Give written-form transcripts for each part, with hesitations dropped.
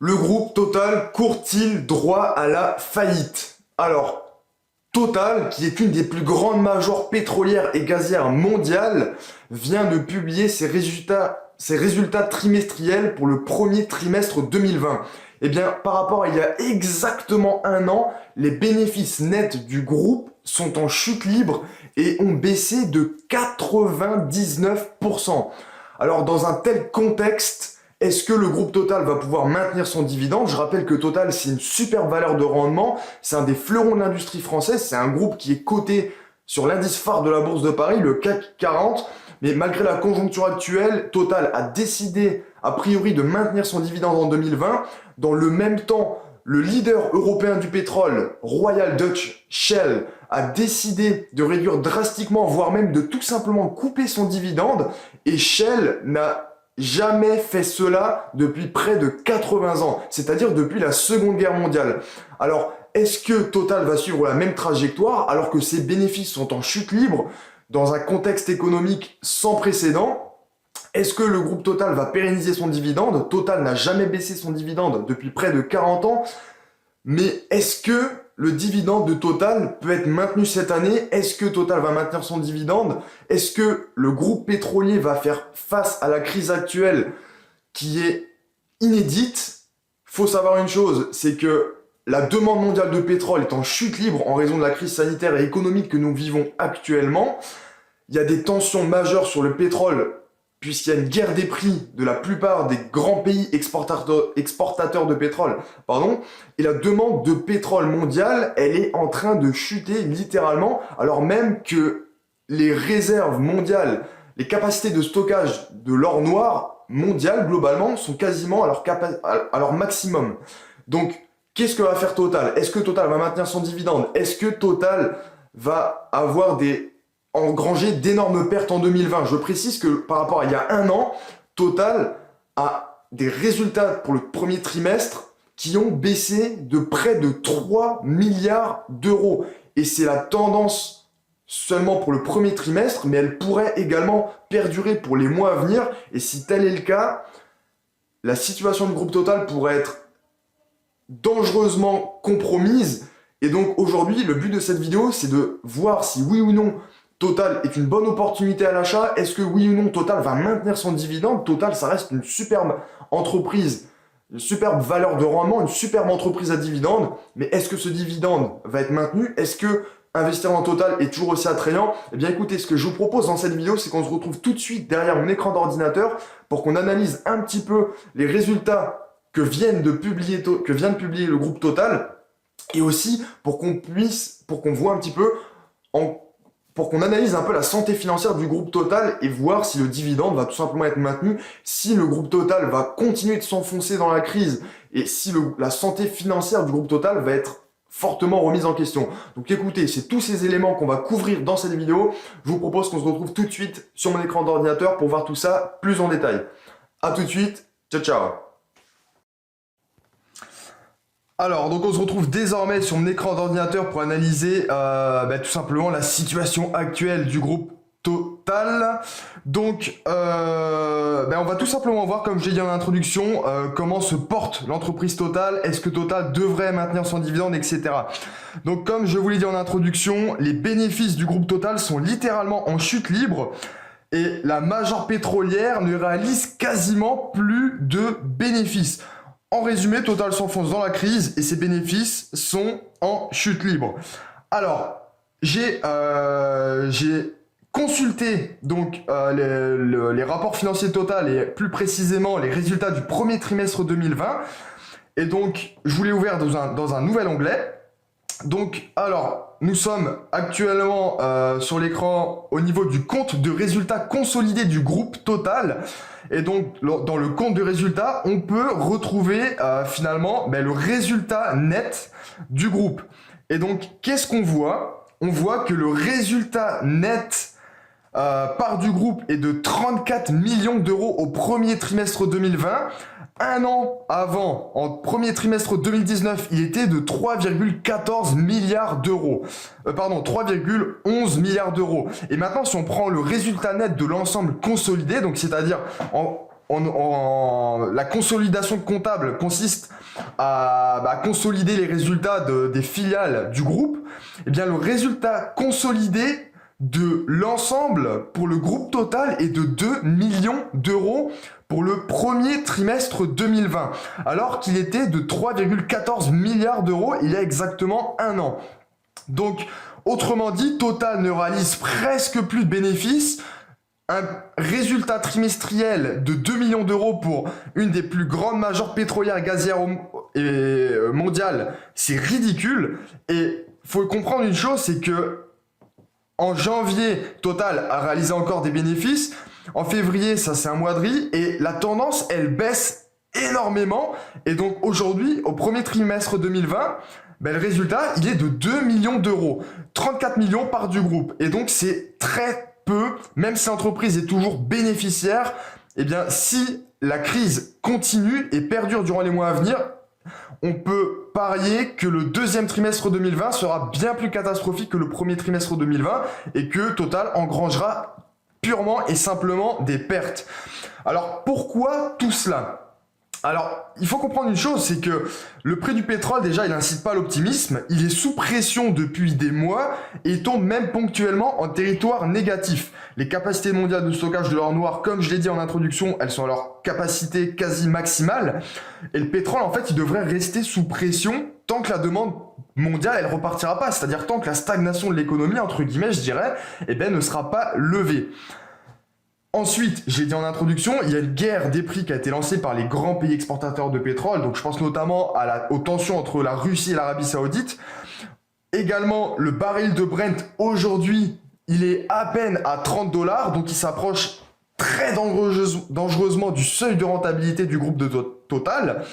Le groupe Total court-il droit à la faillite? Alors, Total, qui est une des plus grandes majors pétrolières et gazières mondiales, vient de publier ses résultats trimestriels pour le premier trimestre 2020. Eh bien, par rapport à il y a exactement un an, les bénéfices nets du groupe sont en chute libre et ont baissé de 99%. Alors, dans un tel contexte, est-ce que le groupe Total va pouvoir maintenir son dividende? Je rappelle que Total, c'est une super valeur de rendement. C'est un des fleurons de l'industrie française. C'est un groupe qui est coté sur l'indice phare de la Bourse de Paris, le CAC 40. Mais malgré la conjoncture actuelle, Total a décidé, a priori, de maintenir son dividende en 2020. Dans le même temps, le leader européen du pétrole, Royal Dutch Shell, a décidé de réduire drastiquement, voire même de tout simplement couper son dividende. Et Shell n'a jamais fait cela depuis près de 80 ans, c'est-à-dire depuis la Seconde Guerre mondiale. Alors, est-ce que Total va suivre la même trajectoire alors que ses bénéfices sont en chute libre dans un contexte économique sans précédent? Est-ce que le groupe Total va pérenniser son dividende? Total n'a jamais baissé son dividende depuis près de 40 ans, mais est-ce que le dividende de Total peut être maintenu cette année? Est-ce que Total va maintenir son dividende? Est-ce que le groupe pétrolier va faire face à la crise actuelle qui est inédite? Faut savoir une chose, c'est que la demande mondiale de pétrole est en chute libre en raison de la crise sanitaire et économique que nous vivons actuellement. Il y a des tensions majeures sur le pétrole puisqu'il y a une guerre des prix de la plupart des grands pays exportateurs de pétrole, et la demande de pétrole mondiale, elle est en train de chuter littéralement, alors même que les réserves mondiales, les capacités de stockage de l'or noir mondial, globalement, sont quasiment à leur maximum. Donc, qu'est-ce que va faire Total? Est-ce que Total va maintenir son dividende? Est-ce que Total va engranger d'énormes pertes en 2020? Je précise que par rapport à il y a un an, Total a des résultats pour le premier trimestre qui ont baissé de près de 3 milliards d'euros. Et c'est la tendance seulement pour le premier trimestre, mais elle pourrait également perdurer pour les mois à venir. Et si tel est le cas, la situation du groupe Total pourrait être dangereusement compromise. Et donc aujourd'hui, le but de cette vidéo, c'est de voir si oui ou non Total est une bonne opportunité à l'achat. Est-ce que oui ou non Total va maintenir son dividende? Total, ça reste une superbe entreprise, une superbe valeur de rendement, une superbe entreprise à dividende. Mais est-ce que ce dividende va être maintenu? Est-ce que investir dans Total est toujours aussi attrayant? Eh bien écoutez, ce que je vous propose dans cette vidéo, c'est qu'on se retrouve tout de suite derrière mon écran d'ordinateur pour qu'on analyse un petit peu les résultats que vient de publier le groupe Total, et aussi pour qu'on voit un petit peu pour qu'on analyse un peu la santé financière du groupe Total et voir si le dividende va tout simplement être maintenu, si le groupe Total va continuer de s'enfoncer dans la crise et si la santé financière du groupe Total va être fortement remise en question. Donc écoutez, c'est tous ces éléments qu'on va couvrir dans cette vidéo. Je vous propose qu'on se retrouve tout de suite sur mon écran d'ordinateur pour voir tout ça plus en détail. A tout de suite, ciao ciao. Alors, donc on se retrouve désormais sur mon écran d'ordinateur pour analyser tout simplement la situation actuelle du groupe Total. Donc, on va tout simplement voir, comme j'ai dit en introduction, comment se porte l'entreprise Total. Est-ce que Total devrait maintenir son dividende, etc. Donc, comme je vous l'ai dit en introduction, les bénéfices du groupe Total sont littéralement en chute libre. Et la major pétrolière ne réalise quasiment plus de bénéfices. En résumé, Total s'enfonce dans la crise et ses bénéfices sont en chute libre. Alors, j'ai consulté donc les rapports financiers de Total et plus précisément les résultats du premier trimestre 2020. Et donc, je vous l'ai ouvert dans un nouvel onglet. Donc, alors, nous sommes actuellement sur l'écran au niveau du compte de résultats consolidés du groupe Total. Et donc, dans le compte de résultats, on peut retrouver finalement le résultat net du groupe. Et donc, qu'est-ce qu'on voit? On voit que le résultat net part du groupe est de 34 millions d'euros au premier trimestre 2020. Un an avant, en premier trimestre 2019, il était de 3,14 milliards d'euros. 3,11 milliards d'euros. Et maintenant, si on prend le résultat net de l'ensemble consolidé, donc c'est-à-dire en la consolidation comptable consiste à consolider les résultats des filiales du groupe, eh bien le résultat consolidé de l'ensemble pour le groupe Total est de 2 millions d'euros pour le premier trimestre 2020, alors qu'il était de 3,14 milliards d'euros il y a exactement un an. Donc, autrement dit, Total ne réalise presque plus de bénéfices. Un résultat trimestriel de 2 millions d'euros pour une des plus grandes majors pétrolières et gazières mondiales, c'est ridicule. Et faut comprendre une chose, c'est que en janvier, Total a réalisé encore des bénéfices. En février, ça c'est un mois de riz. Et la tendance, elle baisse énormément. Et donc aujourd'hui, au premier trimestre 2020, le résultat, il est de 2 millions d'euros. 34 millions part du groupe. Et donc c'est très peu, même si l'entreprise est toujours bénéficiaire. Eh bien, si la crise continue et perdure durant les mois à venir, on peut parier que le deuxième trimestre 2020 sera bien plus catastrophique que le premier trimestre 2020 et que Total engrangera purement et simplement des pertes. Alors pourquoi tout cela ? Alors, il faut comprendre une chose, c'est que le prix du pétrole, déjà, il n'incite pas à l'optimisme. Il est sous pression depuis des mois et tombe même ponctuellement en territoire négatif. Les capacités mondiales de stockage de l'or noir, comme je l'ai dit en introduction, elles sont à leur capacité quasi maximale. Et le pétrole, en fait, il devrait rester sous pression tant que la demande mondiale, elle repartira pas. C'est-à-dire tant que la stagnation de l'économie, entre guillemets, je dirais, ne sera pas levée. Ensuite, j'ai dit en introduction, il y a une guerre des prix qui a été lancée par les grands pays exportateurs de pétrole. Donc je pense notamment aux tensions entre la Russie et l'Arabie Saoudite. Également, le baril de Brent, aujourd'hui, il est à peine à 30 $, donc il s'approche très dangereusement du seuil de rentabilité du groupe de Total.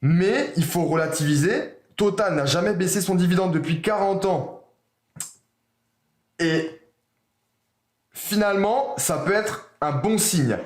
Mais il faut relativiser, Total n'a jamais baissé son dividende depuis 40 ans. Et finalement, ça peut être un bon signe.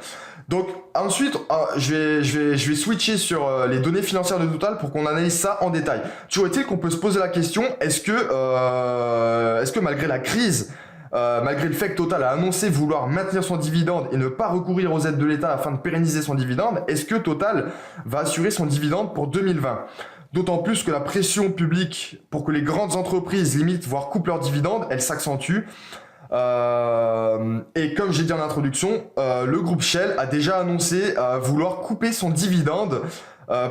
Donc ensuite, je vais switcher sur les données financières de Total pour qu'on analyse ça en détail. Toujours est-il qu'on peut se poser la question, est-ce que malgré la crise, malgré le fait que Total a annoncé vouloir maintenir son dividende et ne pas recourir aux aides de l'État afin de pérenniser son dividende, est-ce que Total va assurer son dividende pour 2020 ? D'autant plus que la pression publique pour que les grandes entreprises limitent, voire coupent leurs dividendes, elle s'accentue. Et comme j'ai dit en introduction, le groupe Shell a déjà annoncé vouloir couper son dividende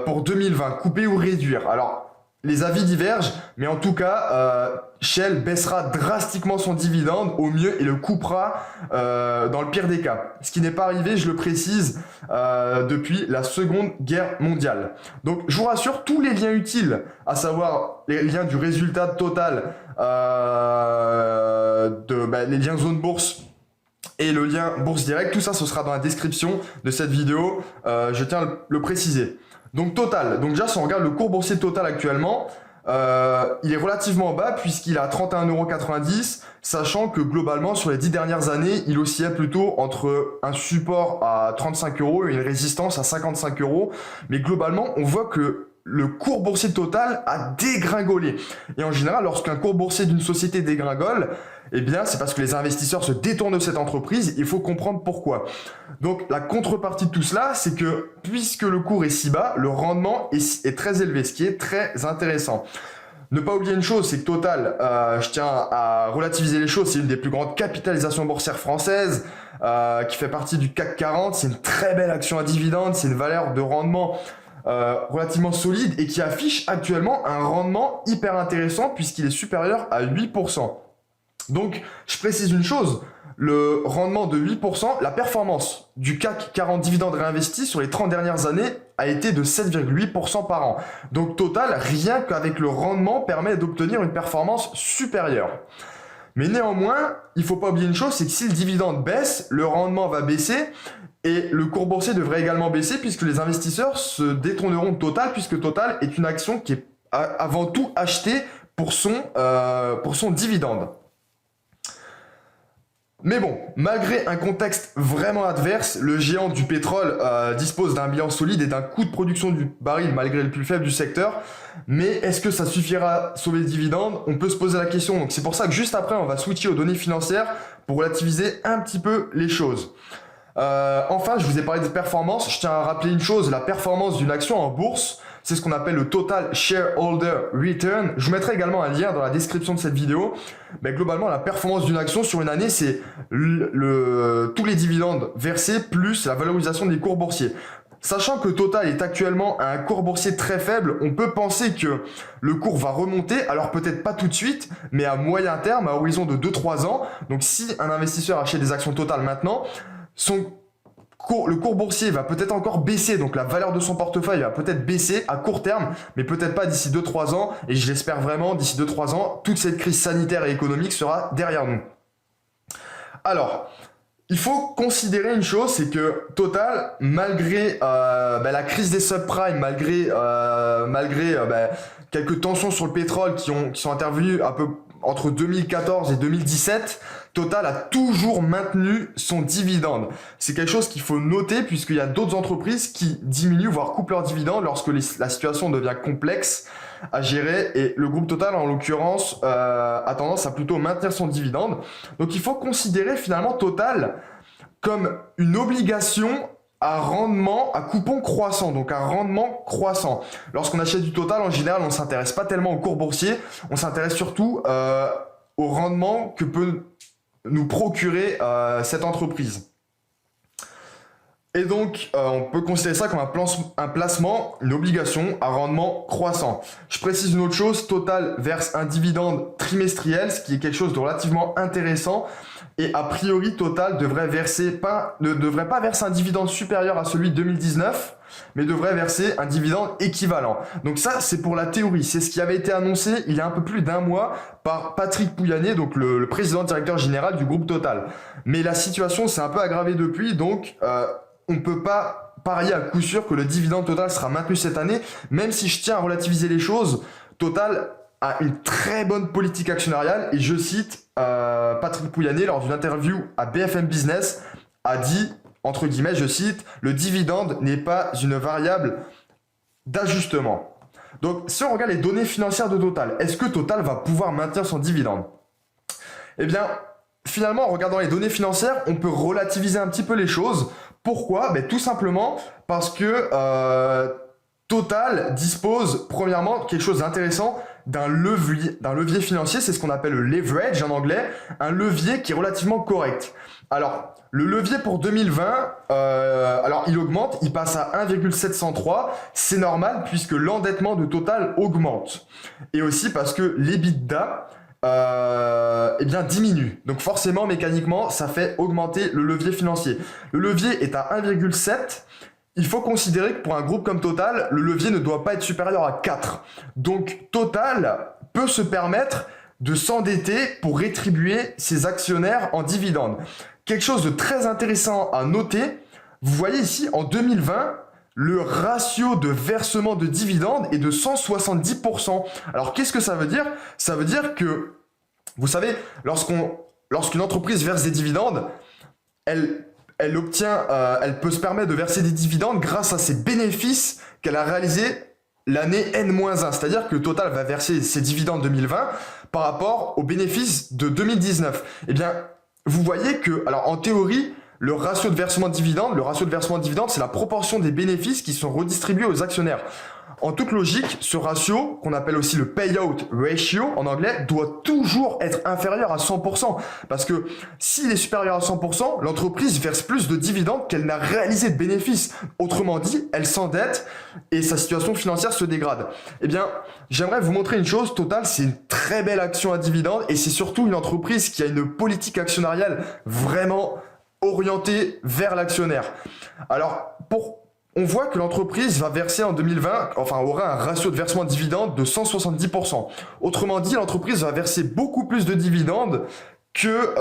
pour 2020, couper ou réduire. Alors, les avis divergent, mais en tout cas, Shell baissera drastiquement son dividende au mieux et le coupera dans le pire des cas. Ce qui n'est pas arrivé, je le précise, depuis la Seconde Guerre mondiale. Donc, je vous rassure, tous les liens utiles, à savoir les liens du résultat Total, les liens zone bourse et le lien bourse direct, tout ça ce sera dans la description de cette vidéo, je tiens à le préciser. Donc Total, donc déjà si on regarde le cours boursier de Total actuellement, il est relativement bas puisqu'il est à 31,90 €, sachant que globalement sur les 10 dernières années, il oscillait plutôt entre un support à 35 € et une résistance à 55 €. Mais globalement, on voit que le cours boursier de Total a dégringolé. Et en général, lorsqu'un cours boursier d'une société dégringole, eh bien, c'est parce que les investisseurs se détournent de cette entreprise. Il faut comprendre pourquoi. Donc, la contrepartie de tout cela, c'est que puisque le cours est si bas, le rendement est très élevé, ce qui est très intéressant. Ne pas oublier une chose, c'est que Total, je tiens à relativiser les choses, c'est une des plus grandes capitalisations boursières françaises, qui fait partie du CAC 40. C'est une très belle action à dividende, c'est une valeur de rendement relativement solide et qui affiche actuellement un rendement hyper intéressant puisqu'il est supérieur à 8%. Donc, je précise une chose, le rendement de 8%, la performance du CAC 40 dividendes réinvestis sur les 30 dernières années a été de 7,8% par an. Donc, Total, rien qu'avec le rendement, permet d'obtenir une performance supérieure. Mais néanmoins, il ne faut pas oublier une chose, c'est que si le dividende baisse, le rendement va baisser et le cours boursier devrait également baisser puisque les investisseurs se détourneront de Total puisque Total est une action qui est avant tout achetée pour son dividende. Mais bon, malgré un contexte vraiment adverse, le géant du pétrole dispose d'un bilan solide et d'un coût de production du baril malgré le plus faible du secteur. Mais est-ce que ça suffira à sauver le dividende ? On peut se poser la question. Donc c'est pour ça que juste après, on va switcher aux données financières pour relativiser un petit peu les choses. Enfin, je vous ai parlé de performance. Je tiens à rappeler une chose, la performance d'une action en bourse, c'est ce qu'on appelle le Total Shareholder Return. Je vous mettrai également un lien dans la description de cette vidéo. Mais globalement, la performance d'une action sur une année, c'est tous les dividendes versés plus la valorisation des cours boursiers. Sachant que Total est actuellement à un cours boursier très faible, on peut penser que le cours va remonter, alors peut-être pas tout de suite, mais à moyen terme, à horizon de 2-3 ans. Donc si un investisseur achète des actions Total maintenant, le cours boursier va peut-être encore baisser, donc la valeur de son portefeuille va peut-être baisser à court terme, mais peut-être pas d'ici 2-3 ans, et je l'espère vraiment, d'ici 2-3 ans, toute cette crise sanitaire et économique sera derrière nous. Alors, il faut considérer une chose, c'est que Total, malgré la crise des subprimes, malgré quelques tensions sur le pétrole qui sont intervenues un peu entre 2014 et 2017, Total a toujours maintenu son dividende. C'est quelque chose qu'il faut noter puisqu'il y a d'autres entreprises qui diminuent, voire coupent leurs dividendes lorsque la situation devient complexe à gérer. Et le groupe Total, en l'occurrence, a tendance à plutôt maintenir son dividende. Donc il faut considérer finalement Total comme une obligation à rendement, à coupon croissant, donc un rendement croissant. Lorsqu'on achète du Total, en général, on ne s'intéresse pas tellement au cours boursier, on s'intéresse surtout au rendement que peut nous procurer cette entreprise. Et donc, on peut considérer ça comme un placement, une obligation à rendement croissant. Je précise une autre chose, Total verse un dividende trimestriel, ce qui est quelque chose de relativement intéressant. Et a priori, Total ne devrait pas verser un dividende supérieur à celui de 2019, mais devrait verser un dividende équivalent. Donc ça, c'est pour la théorie. C'est ce qui avait été annoncé il y a un peu plus d'un mois par Patrick Pouyanné, donc le président directeur général du groupe Total. Mais la situation s'est un peu aggravée depuis, donc on ne peut pas parier à coup sûr que le dividende Total sera maintenu cette année, même si je tiens à relativiser les choses. Total a une très bonne politique actionnariale et je cite Patrick Pouyanné lors d'une interview à BFM Business a dit, entre guillemets, je cite, le dividende n'est pas une variable d'ajustement. Donc si on regarde les données financières de Total, est-ce que Total va pouvoir maintenir son dividende? Eh bien, finalement, en regardant les données financières, on peut relativiser un petit peu les choses. Pourquoi? Tout simplement parce que Total dispose, premièrement, quelque chose d'intéressant, d'un levier financier, c'est ce qu'on appelle le leverage en anglais, un levier qui est relativement correct. Alors, le levier pour 2020, il augmente, il passe à 1,703, c'est normal puisque l'endettement de Total augmente. Et aussi parce que l'EBITDA diminue. Donc forcément, mécaniquement, ça fait augmenter le levier financier. Le levier est à 1,7. Il faut considérer que pour un groupe comme Total, le levier ne doit pas être supérieur à 4. Donc Total peut se permettre de s'endetter pour rétribuer ses actionnaires en dividendes. Quelque chose de très intéressant à noter, vous voyez ici en 2020, le ratio de versement de dividendes est de 170%. Alors qu'est-ce que ça veut dire? Ça veut dire que, vous savez, lorsqu'une entreprise verse des dividendes, elle peut se permettre de verser des dividendes grâce à ses bénéfices qu'elle a réalisés l'année N-1. C'est-à-dire que Total va verser ses dividendes 2020 par rapport aux bénéfices de 2019. Eh bien, vous voyez que, alors en théorie, le ratio de versement de dividendes, c'est la proportion des bénéfices qui sont redistribués aux actionnaires. En toute logique, ce ratio, qu'on appelle aussi le payout ratio en anglais, doit toujours être inférieur à 100%. Parce que s'il est supérieur à 100%, l'entreprise verse plus de dividendes qu'elle n'a réalisé de bénéfices. Autrement dit, elle s'endette et sa situation financière se dégrade. Eh bien, j'aimerais vous montrer une chose. Total, c'est une très belle action à dividendes et c'est surtout une entreprise qui a une politique actionnariale vraiment orientée vers l'actionnaire. Alors, on voit que l'entreprise va verser en 2020, aura un ratio de versement de dividendes de 170%. Autrement dit, l'entreprise va verser beaucoup plus de dividendes qu'elle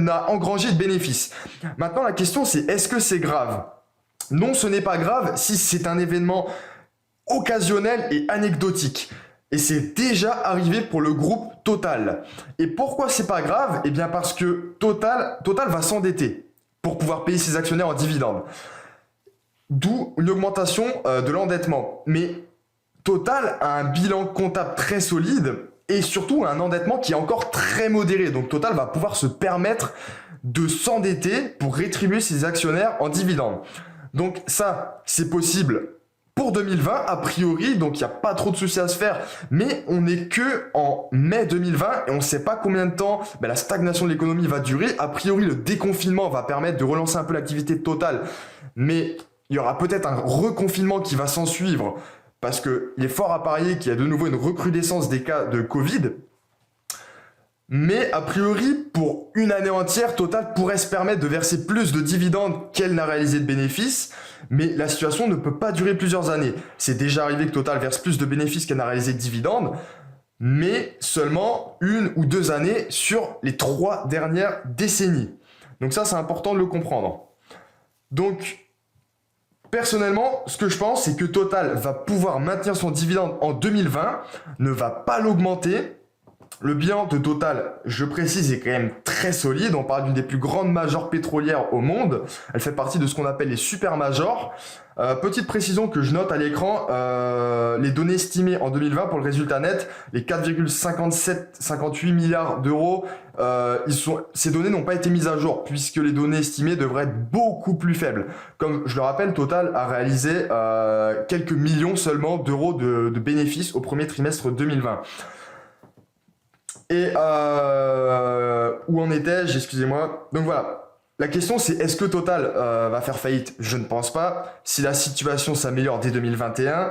n'a engrangé de bénéfices. Maintenant, la question c'est, est-ce que c'est grave? Non, ce n'est pas grave si c'est un événement occasionnel et anecdotique. Et c'est déjà arrivé pour le groupe Total. Et pourquoi c'est pas grave? Eh bien parce que Total va s'endetter pour pouvoir payer ses actionnaires en dividendes. D'où une augmentation de l'endettement. Mais Total a un bilan comptable très solide et surtout un endettement qui est encore très modéré. Donc Total va pouvoir se permettre de s'endetter pour rétribuer ses actionnaires en dividendes. Donc ça, c'est possible pour 2020, a priori, donc il n'y a pas trop de soucis à se faire, mais on n'est que en mai 2020 et on ne sait pas combien de temps la stagnation de l'économie va durer. A priori, le déconfinement va permettre de relancer un peu l'activité de Total, mais il y aura peut-être un reconfinement qui va s'en suivre, parce qu'il est fort à parier qu'il y a de nouveau une recrudescence des cas de Covid. Mais a priori, pour une année entière, Total pourrait se permettre de verser plus de dividendes qu'elle n'a réalisé de bénéfices, mais la situation ne peut pas durer plusieurs années. C'est déjà arrivé que Total verse plus de bénéfices qu'elle n'a réalisé de dividendes, mais seulement 1 ou 2 années sur les 3 dernières décennies. Donc ça, c'est important de le comprendre. Donc, personnellement, ce que je pense, c'est que Total va pouvoir maintenir son dividende en 2020, ne va pas l'augmenter. Le bilan de Total, je précise, est quand même très solide. On parle d'une des plus grandes majors pétrolières au monde. Elle fait partie de ce qu'on appelle les super majors. Petite précision que je note à l'écran, les données estimées en 2020 pour le résultat net, les 4,58 milliards d'euros, ces données n'ont pas été mises à jour puisque les données estimées devraient être beaucoup plus faibles. Comme je le rappelle, Total a réalisé quelques millions seulement d'euros de bénéfices au premier trimestre 2020. Et où en étais-je, excusez-moi. Donc voilà, la question c'est est-ce que Total va faire faillite? Je ne pense pas. Si la situation s'améliore dès 2021,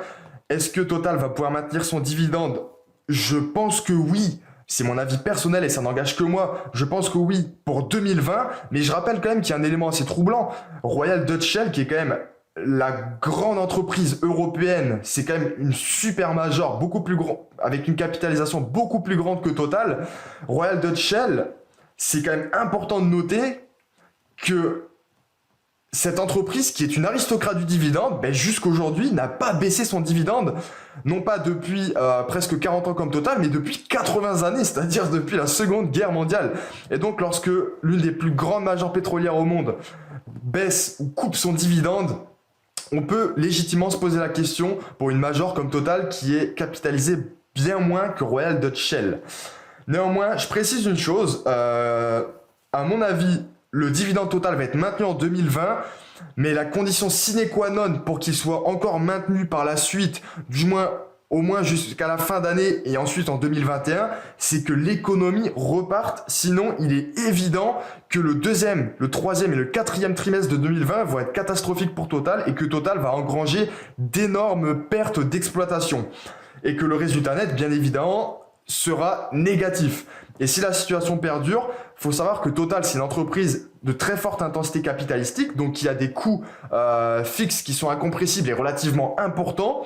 est-ce que Total va pouvoir maintenir son dividende? Je pense que oui. C'est mon avis personnel et ça n'engage que moi. Je pense que oui pour 2020, mais je rappelle quand même qu'il y a un élément assez troublant. Royal Dutch Shell, qui est quand même la grande entreprise européenne, c'est quand même une super major, beaucoup plus grand, avec une capitalisation beaucoup plus grande que Total. Royal Dutch Shell, c'est quand même important de noter que cette entreprise, qui est une aristocrate du dividende, jusqu'aujourd'hui n'a pas baissé son dividende, non pas depuis presque 40 ans comme Total, mais depuis 80 années, c'est-à-dire depuis la Seconde Guerre mondiale. Et donc lorsque l'une des plus grandes majors pétrolières au monde baisse ou coupe son dividende, on peut légitimement se poser la question pour une major comme Total qui est capitalisée bien moins que Royal Dutch Shell. Néanmoins, je précise une chose, à mon avis, le dividende Total va être maintenu en 2020, mais la condition sine qua non pour qu'il soit encore maintenu par la suite, du moins au moins jusqu'à la fin d'année et ensuite en 2021, c'est que l'économie reparte. Sinon, il est évident que le 2e, le 3e et le 4e trimestre de 2020 vont être catastrophiques pour Total et que Total va engranger d'énormes pertes d'exploitation. Et que le résultat net, bien évidemment, sera négatif. Et si la situation perdure, il faut savoir que Total, c'est une entreprise de très forte intensité capitalistique, donc il y a des coûts fixes qui sont incompressibles et relativement importants.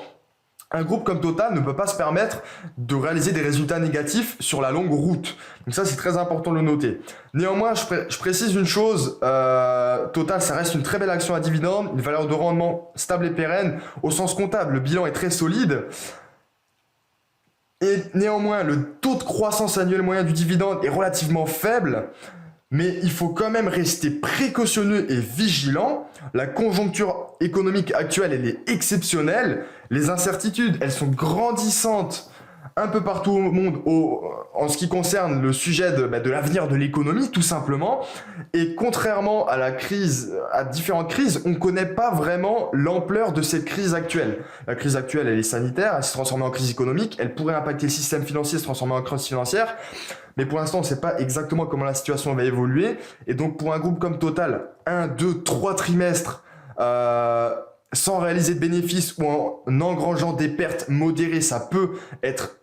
Un groupe comme Total ne peut pas se permettre de réaliser des résultats négatifs sur la longue route. Donc ça, c'est très important de le noter. Néanmoins, je précise une chose, Total, ça reste une très belle action à dividende, une valeur de rendement stable et pérenne. Au sens comptable, le bilan est très solide. Et néanmoins, le taux de croissance annuel moyen du dividende est relativement faible. Mais il faut quand même rester précautionneux et vigilant. La conjoncture économique actuelle, elle est exceptionnelle. Les incertitudes, elles sont grandissantes un peu partout au monde en ce qui concerne le sujet de l'avenir de l'économie, tout simplement. Et contrairement à à différentes crises, on ne connaît pas vraiment l'ampleur de cette crise actuelle. La crise actuelle, elle est sanitaire, elle s'est transformée en crise économique, elle pourrait impacter le système financier, se transformer en crise financière. Mais pour l'instant, on ne sait pas exactement comment la situation va évoluer. Et donc, pour un groupe comme Total, 1, 2, 3 trimestres sans réaliser de bénéfices ou en engrangeant des pertes modérées, ça peut être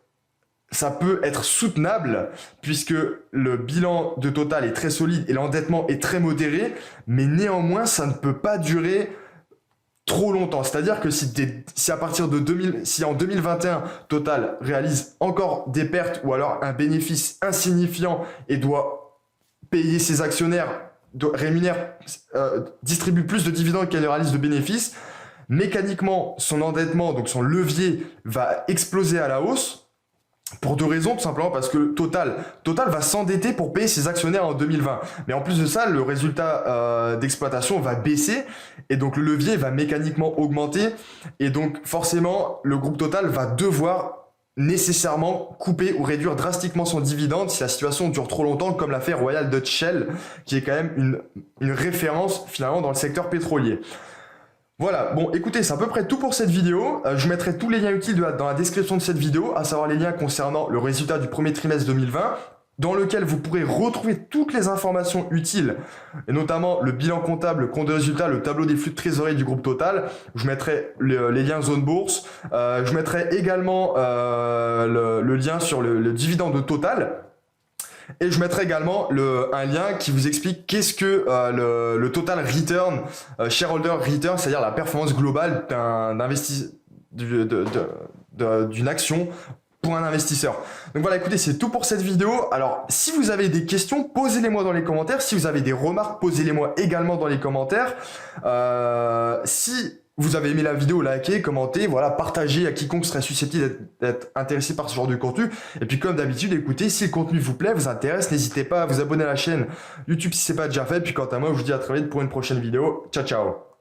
soutenable puisque le bilan de Total est très solide et l'endettement est très modéré. Mais néanmoins, ça ne peut pas durer trop longtemps. C'est-à-dire que si à partir de si en 2021, Total réalise encore des pertes ou alors un bénéfice insignifiant et doit payer ses actionnaires, distribue plus de dividendes qu'elle ne réalise de bénéfices, mécaniquement, son endettement, donc son levier, va exploser à la hausse. Pour 2 raisons, tout simplement parce que Total va s'endetter pour payer ses actionnaires en 2020. Mais en plus de ça, le résultat d'exploitation va baisser et donc le levier va mécaniquement augmenter. Et donc forcément, le groupe Total va devoir nécessairement couper ou réduire drastiquement son dividende si la situation dure trop longtemps, comme l'a fait Royal Dutch Shell, qui est quand même une référence finalement dans le secteur pétrolier. Voilà, bon écoutez, c'est à peu près tout pour cette vidéo. Je mettrai tous les liens utiles dans la description de cette vidéo, à savoir les liens concernant le résultat du premier trimestre 2020, dans lequel vous pourrez retrouver toutes les informations utiles, et notamment le bilan comptable, le compte de résultat, le tableau des flux de trésorerie du groupe Total. Je mettrai les liens zone bourse. Je mettrai également le lien sur le dividende de Total. Et je mettrai également un lien qui vous explique qu'est-ce que le total return, shareholder return, c'est-à-dire la performance globale d'une action pour un investisseur. Donc voilà, écoutez, c'est tout pour cette vidéo. Alors, si vous avez des questions, posez-les-moi dans les commentaires. Si vous avez des remarques, posez-les-moi également dans les commentaires. Si vous avez aimé la vidéo, likez, commentez, voilà, partagez à quiconque serait susceptible d'être intéressé par ce genre de contenu. Et puis comme d'habitude, écoutez, si le contenu vous plaît, vous intéresse, n'hésitez pas à vous abonner à la chaîne YouTube si ce n'est pas déjà fait. Puis quant à moi, je vous dis à très vite pour une prochaine vidéo. Ciao, ciao.